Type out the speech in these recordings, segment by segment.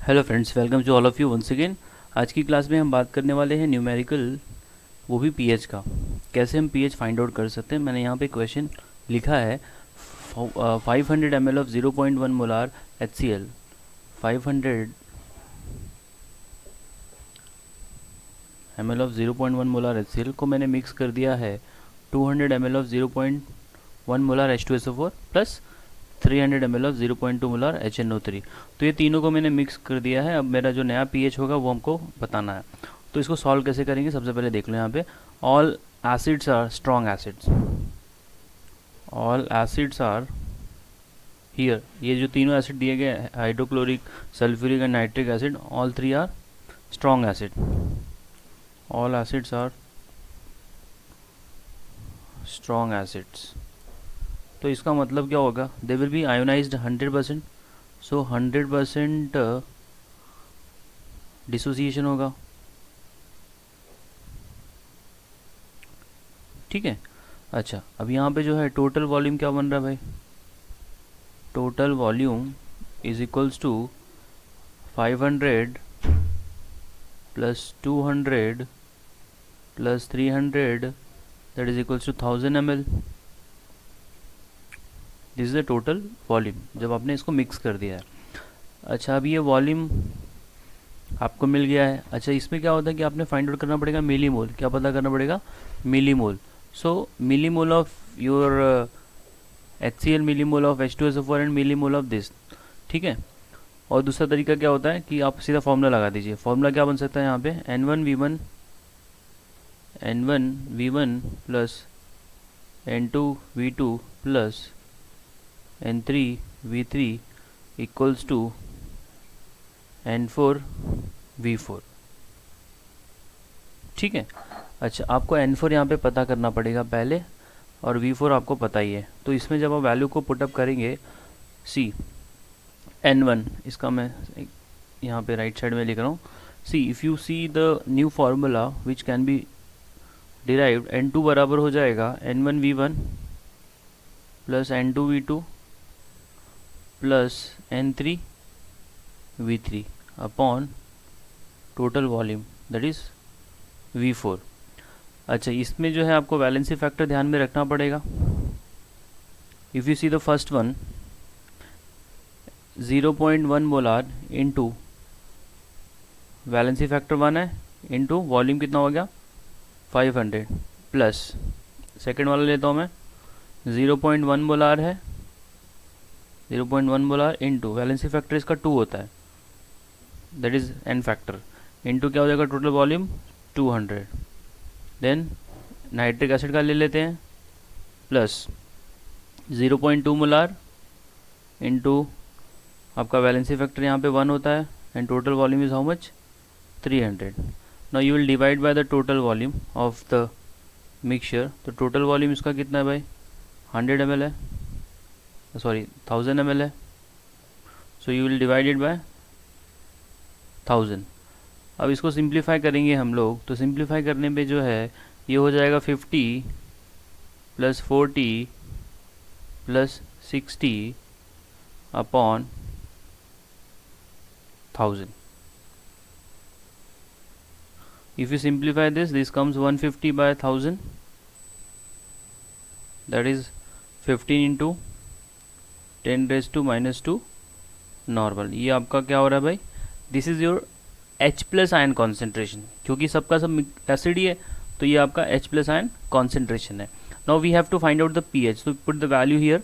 Hello friends, welcome to all of you once again. आज की class में हम बात करने वाले हैं न्यूमेरिकल, वो भी पीएच का। कैसे हम पीएच फाइंड आउट कर सकते हैं। मैंने यहाँ पे क्वेश्चन लिखा है 500 ml of 0.1 molar HCl, 500 ml of 0.1 molar HCl को मैंने मिक्स कर दिया है 200 ml of 0.1 molar H2SO4 plus 300 ml of 0.2 molar HNO3। तो ये तीनों को मैंने मिक्स कर दिया है। अब मेरा जो नया पीएच होगा वो हमको बताना है। तो इसको सॉल्व कैसे करेंगे, सबसे पहले देख लो यहाँ पे। All acids are strong acids, all acids are here. ये जो तीनों एसिड दिए गए, hydrochloric, sulphuric and nitric acid, all three are strong acid. All acids are strong acids. तो इसका मतलब क्या होगा, they will be ionised 100%। So 100% dissociation होगा। ठीक है। अच्छा, अब यहाँ पे जो है टोटल वॉल्यूम क्या बन रहा है भाई। Total volume is equals to 500 प्लस 200 प्लस 300, that is equals to 1000 ml। This is the total volume जब आपने इसको मिक्स कर दिया है। अच्छा, अब ये वॉल्यूम आपको मिल गया है। अच्छा, इसमें क्या होता है कि आपने फाइंड आउट करना पड़ेगा मिलीमोल। क्या पता करना पड़ेगा, millimole. So millimole of your HCl, millimole of H2SO4 and millimole of this. ठीक है। और दूसरा तरीका क्या होता है कि आप सीधा फॉर्मूला लगा दीजिए। फॉर्मूला क्या बन सकता है यहाँ पे, N1V1 plus N2V2 plus N3V3 equals to N4V4। ठीक है। अच्छा, आपको N4 यहाँ पे पता करना पड़ेगा पहले, और V4 आपको पता ही है। तो इसमें जब आप वैल्यू को पुटअप करेंगे, सी N1, इसका मैं यहाँ पे राइट साइड में लिख रहा हूँ। सी if you see the new formula which can be derived, N2 बराबर हो जाएगा N1V1 plus N2V2 plus N3V3 upon total volume, that is V4। अच्छा, इसमें जो है आपको वैलेंसी फैक्टर ध्यान में रखना पड़ेगा। If you see the first one, 0.1 molar into valency factor 1 है, इंटू वॉल्यूम कितना हो गया 500, प्लस सेकेंड वाला लेता हूँ मैं, 0.1 मोलार है, 0.1 मोलार इंटू वैलेंसी फैक्टर इसका 2 होता है, that is an factor, into क्या हो जाएगा total volume 200। Then nitric acid का ले लेते हैं, प्लस 0.2 मोलार इंटू आपका वैलेंसी फैक्टर यहाँ पे 1 होता है, and total volume is how much 300। Now you will divide by the total volume of the mixture. तो टोटल वॉल्यूम इसका कितना है भाई, 100 ml है, सॉरी 1000 ml है। So you will divide it by 1000। अब इसको सिंप्लीफाई करेंगे हम लोग, तो सिंप्लीफाई करने पे जो है ये हो जाएगा 50 plus 40 plus 60 upon 1000। If you simplify this, this comes 150 by 1000, that is 15 into 10 raised to minus 2 normal. ये आपका क्या हो रहा है भाई, this is your H plus ion concentration. क्योंकि सबका सब एसिड ही है, तो ये आपका H प्लस आयन कॉन्सेंट्रेशन है। Now we have to find out the pH, तो put the value here.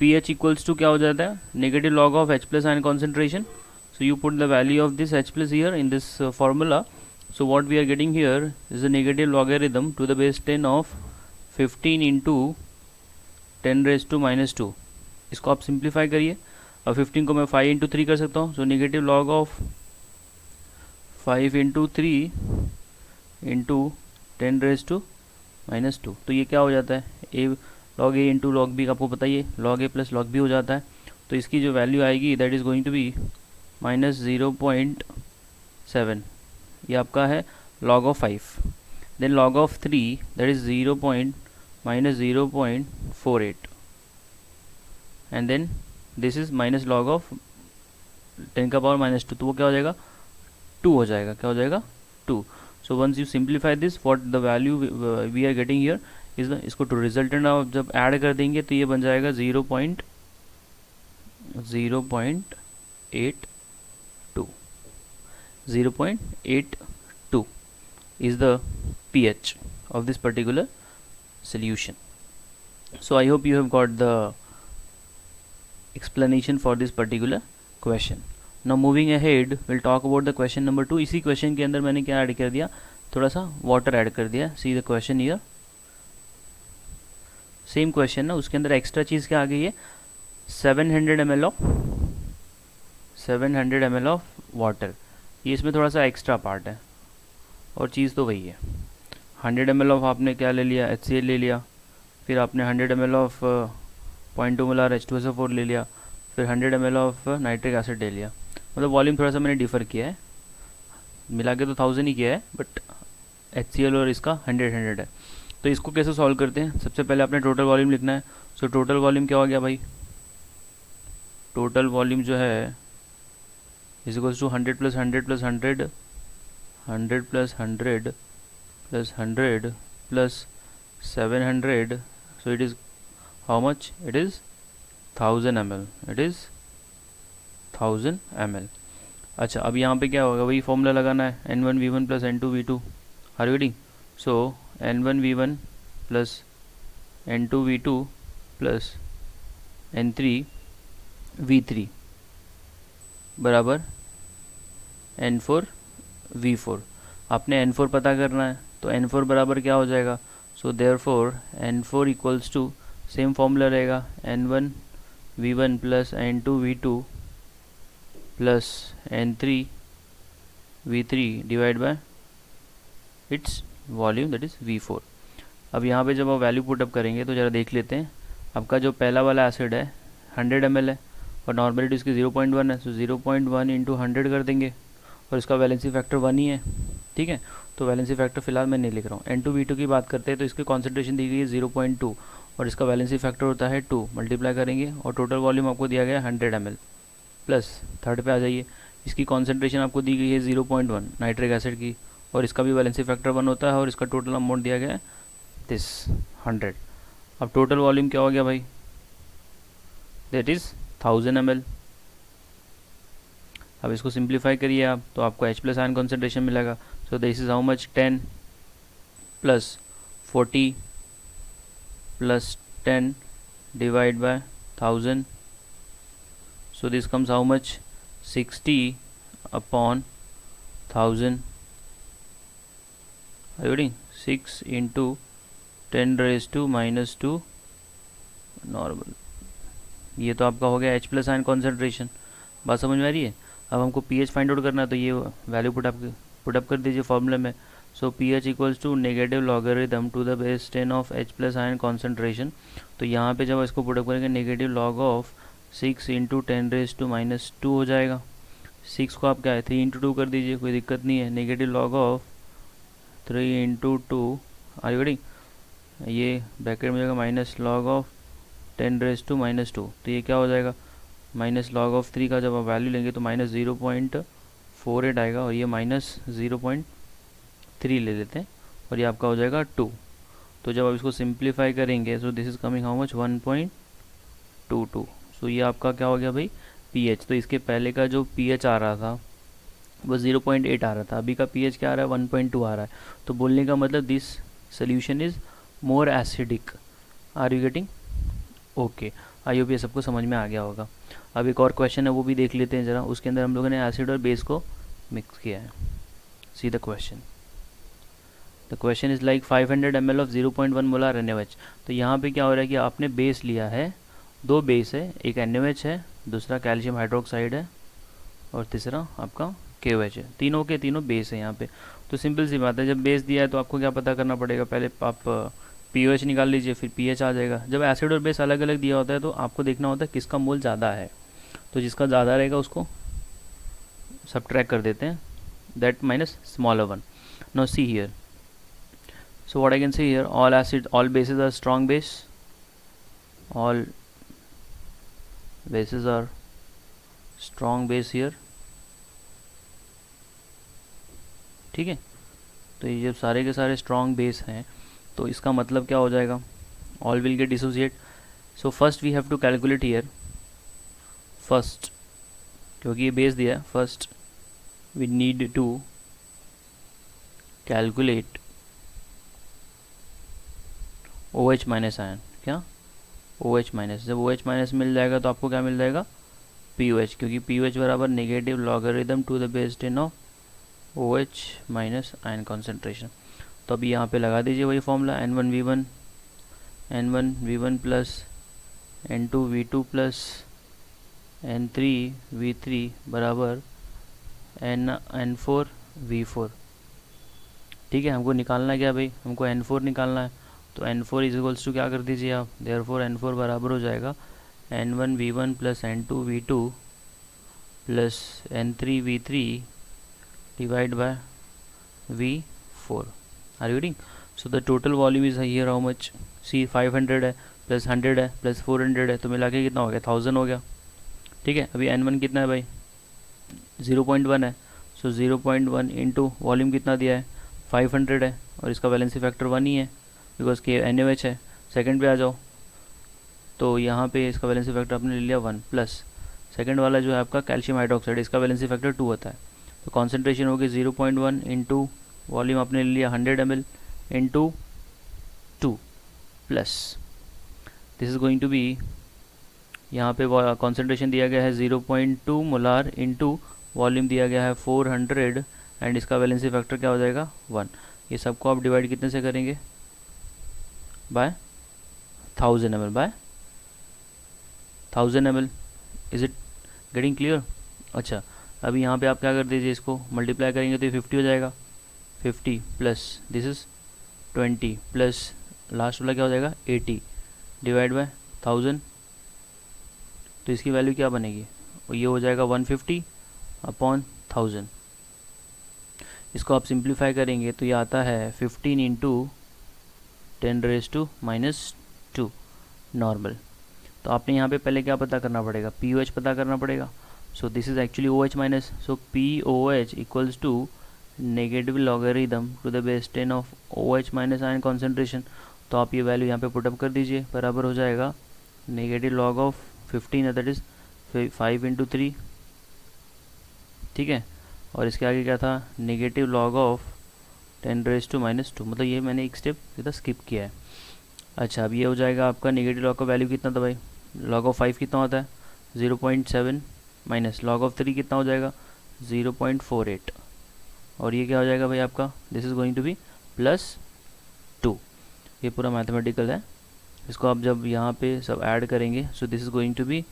pH equals to क्या हो जाता है, negative log of H plus ion concentration. So you put the value of this H plus here in this formula. So what we are getting here is a negative logarithm to the base 10 of 15 into 10 raised to minus 2। इसको आप simplify करिए। अब 15 को मैं 5 into 3 कर सकता हूँ। So negative log of 5 into 3 into 10 raised to minus 2। तो ये क्या हो जाता है, A log A into log B, आपको पता ही है log A plus log B हो जाता है। तो इसकी जो वैल्यू आएगी that is going to be minus 0.7। ये आपका है log ऑफ 5। देन log of 3 that is -0.48, and then this is minus log of 10⁻², तो वो क्या हो जाएगा 2 हो जाएगा, क्या हो जाएगा 2। So once you simplify this, what the value we are getting here is the, इसको टू रिजल्टेंट आप जब ऐड कर देंगे तो ये बन जाएगा 0.0.82 0.82 is the pH of this particular solution. So I hope you have got the explanation for this particular question. Now moving ahead, we'll talk about the question number 2. इसी question के अंदर मैंने क्या ऐड कर दिया, थोड़ा सा वाटर ऐड कर दिया. See the question here, same question ना, उसके अंदर एक्स्ट्रा चीज़ क्या आ गई है, 700 ml ऑफ वाटर. ये इसमें थोड़ा सा एक्स्ट्रा पार्ट है और चीज़ तो वही है. 100 ml ऑफ आपने क्या ले लिया, HCl ले लिया, फिर आपने 100 ml ऑफ 0.2 मोलर H2SO4 ले लिया, फिर 100 ml ऑफ नाइट्रिक एसिड ले लिया. मतलब वॉल्यूम थोड़ा सा मैंने डिफ़र किया है, मिला के तो 1000 ही किया है, बट HCl और इसका 100 है. तो इसको कैसे सॉल्व करते हैं, सबसे पहले आपने टोटल वॉल्यूम लिखना है. सो टोटल वॉल्यूम क्या हो गया भाई, टोटल वॉल्यूम जो है is equals to 100 + 100 + 100 100 + 100 + 100 + 700. So it is how much, it is 1000 ml, it is 1000 ml. अच्छा, अब यहाँ पे क्या होगा, वही फॉर्मूला लगाना है, N1V1 + N2V2. Are you getting? So N1V1 + N2V2 + N3V3 बराबर N4V4. आपने N4 पता करना है, तो N4 बराबर क्या हो जाएगा, so therefore N4 equals to, same formula रहेगा, N1V1 + N2V2 + N3V3 divide by its volume, that is V4. अब यहाँ पे जब आप वैल्यू पुटअप करेंगे तो ज़रा देख लेते हैं. आपका जो पहला वाला एसिड है 100 ml है और नॉर्मलिटी इसकी 0.1 है, सो 0.1 × 100 कर देंगे और इसका वैलेंसी फैक्टर 1 ही है. ठीक है, तो वैलेंसी फैक्टर फिलहाल मैं नहीं लिख रहा हूँ. N2V2 की बात करते हैं तो इसकी कॉन्सेंट्रेशन दी गई है 0.2 और इसका वैलेंसी फैक्टर होता है 2. मल्टीप्लाई करेंगे और टोटल वॉल्यूम आपको दिया गया है 100 ml. प्लस थर्ड पे आ जाइए, इसकी कॉन्सेंट्रेशन आपको दी गई है 0.1 नाइट्रिक एसिड की और इसका भी वैलेंसी फैक्टर 1 होता है और इसका टोटल अमाउंट दिया गया है दिस 100. अब टोटल वॉल्यूम क्या हो गया भाई, दैट इज़ 1000 ml. अब इसको सिंप्लीफाई करिए आप तो आपको H+ आयन कॉन्सेंट्रेशन मिलेगा. सो this is how much, 10 + 40 + 10 divide by 1000. So this comes how much, 60/1000. Are you reading? 6 × 10⁻⁻² normal. ये तो आपका हो गया H+ आयन कॉन्सेंट्रेशन. बात समझ में आ रही है? अब हमको pH फाइंड आउट करना है तो ये वैल्यू पुटअप कर दीजिए फॉर्मूले में. So pH equals to negative logarithm to the base 10 of H+ ion concentration. तो यहाँ पे जब इसको पुटअप करेंगे नेगेटिव लॉग ऑफ 6 × 10⁻² हो जाएगा. 6 को आप क्या है 3 × 2 कर दीजिए, कोई दिक्कत नहीं है. Negative log of 3 × 2, are you getting, ये ब्रैकेट में जाएगा माइनस लॉग ऑफ 10⁻². तो ये क्या हो जाएगा, माइनस लॉग ऑफ 3 का जब आप वैल्यू लेंगे तो -0.48 आएगा और ये -0.3 ले लेते हैं और ये आपका हो जाएगा 2. तो जब आप इसको सिंप्लीफाई करेंगे so this is coming how much, 1.22. सो ये आपका क्या हो गया भाई pH. तो इसके पहले का जो pH आ रहा था वो 0.8 आ रहा था, अभी का pH क्या आ रहा है 1.2 आ रहा है. तो बोलने का मतलब this solution is more acidic. Are you getting? Okay, I hope ये सबको समझ में आ गया होगा. अब एक और क्वेश्चन है वो भी देख लेते हैं ज़रा. उसके अंदर हम लोगों ने एसिड और बेस को मिक्स किया है. See the question. The question is like 500 ml of 0.1 molar NaOH. तो यहाँ पे क्या हो रहा है कि आपने बेस लिया है, दो बेस है, एक NaOH है, दूसरा कैल्शियम हाइड्रोक्साइड है और तीसरा आपका KOH है. तीनों के तीनों बेस है यहाँ पे. तो सिंपल सी बात है, जब बेस दिया है तो आपको क्या पता करना पड़ेगा, पहले आप pOH निकाल लीजिए फिर pH आ जाएगा. जब एसिड और बेस अलग अलग दिया होता है तो आपको देखना होता है किसका मोल ज़्यादा है. तो जिसका ज़्यादा रहेगा उसको सबट्रैक्ट कर देते हैं, that minus smaller one. Now see here, so what I can say here, all bases are strong base, all bases are strong base here, ठीक है। तो ये जब सारे के सारे स्ट्रॉन्ग बेस हैं तो इसका मतलब क्या हो जाएगा, all will get dissociate. So first we have to calculate here, first क्योंकि ये बेस दिया है, first we need to calculate OH minus ion, क्या OH माइनस। जब OH माइनस मिल जाएगा तो आपको क्या मिल जाएगा, POH, क्योंकि POH बराबर negative logarithm to the base 10 of OH minus ion concentration. तो अभी यहाँ पे लगा दीजिए वही formula, N1 V1 plus N2 V2 plus N3 V3 बराबर N4 V4, ठीक है। हमको निकालना है क्या भाई, हमको N4 निकालना है। तो N4 इज इक्वल्स टू क्या कर दीजिए आप, देयरफॉर N4 बराबर हो जाएगा N1 V1 plus N2 V2 plus N3 V3 divide by V4। Are you reading? So the total volume is here how much, see 500 है प्लस 100 है प्लस 400 है, तो मिला के कितना हो गया, 1000 हो गया, ठीक है। अभी N1 कितना है भाई, 0.1 है। सो 0.1 इंटू वॉल्यूम कितना दिया है, 500 है, और इसका वैलेंसी फैक्टर 1 ही है बिकॉज के NaOH है। सेकंड पे आ जाओ, तो यहाँ पे इसका वैलेंसी फैक्टर आपने ले लिया 1 प्लस सेकंड वाला जो है आपका कैल्शियम हाइड्रोक्साइड, इसका वैलेंसी फैक्टर 2 होता है। तो कॉन्सेंट्रेशन होगी 0.1 इंटू वॉल्यूम आपने ले लिया 100 ml into 2 plus this is going to be, यहाँ पे कॉन्सेंट्रेशन दिया गया है 0.2 मोलार इंटू वॉल्यूम दिया गया है 400 एंड इसका वैलेंसी फैक्टर क्या हो जाएगा 1। ये सबको आप डिवाइड कितने से करेंगे, by 1000 ml, by 1000 ml। Is it getting clear? अच्छा, अभी यहाँ पे आप क्या कर दीजिए, इसको मल्टीप्लाई करेंगे तो ये 50 हो जाएगा, 50 plus this is 20 plus last वाला क्या हो जाएगा 80 डिवाइड बाय 1000, तो इसकी वैल्यू क्या बनेगी, ये हो जाएगा 150 अपॉन 1000। इसको आप सिंप्लीफाई करेंगे तो ये आता है 15 इंटू 10⁻⁻² नॉर्मल। तो आपने यहाँ पे पहले क्या पता करना पड़ेगा, POH पता करना पड़ेगा। So this is actually OH minus, so POH equals to negative logarithm to the base 10 of OH minus ion concentration. तो आप ये वैल्यू यहाँ पे पुटअप कर दीजिए, बराबर हो जाएगा negative log of 15, that is 5 into 3, ठीक है। और इसके आगे क्या था, नेगेटिव लॉग ऑफ 10⁻², मतलब ये मैंने एक स्टेप सीधा स्किप किया है। अच्छा, अब ये हो जाएगा आपका नेगेटिव लॉग का वैल्यू कितना था भाई, लॉग ऑफ 5 कितना होता है 0.7 माइनस लॉग ऑफ 3 कितना हो जाएगा 0.48, और ये क्या हो जाएगा भाई आपका, this is going to be +2। ये पूरा मैथमेटिकल है, इसको आप जब यहाँ पे सब ऐड करेंगे so this is going to be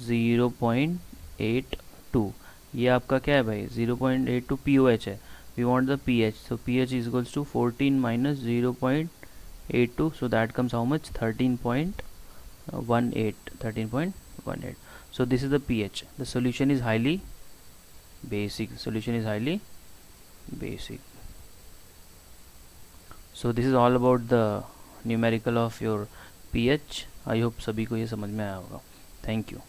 0.82। ये आपका क्या है भाई 0.82 POH है, we want the pH, so pH is equals to 14 minus 0.82, so that comes how much 13.18. So this is the pH. The solution is highly basic. So this is all about the numerical of your pH. I hope सभी को ये समझ में आया होगा. Thank you.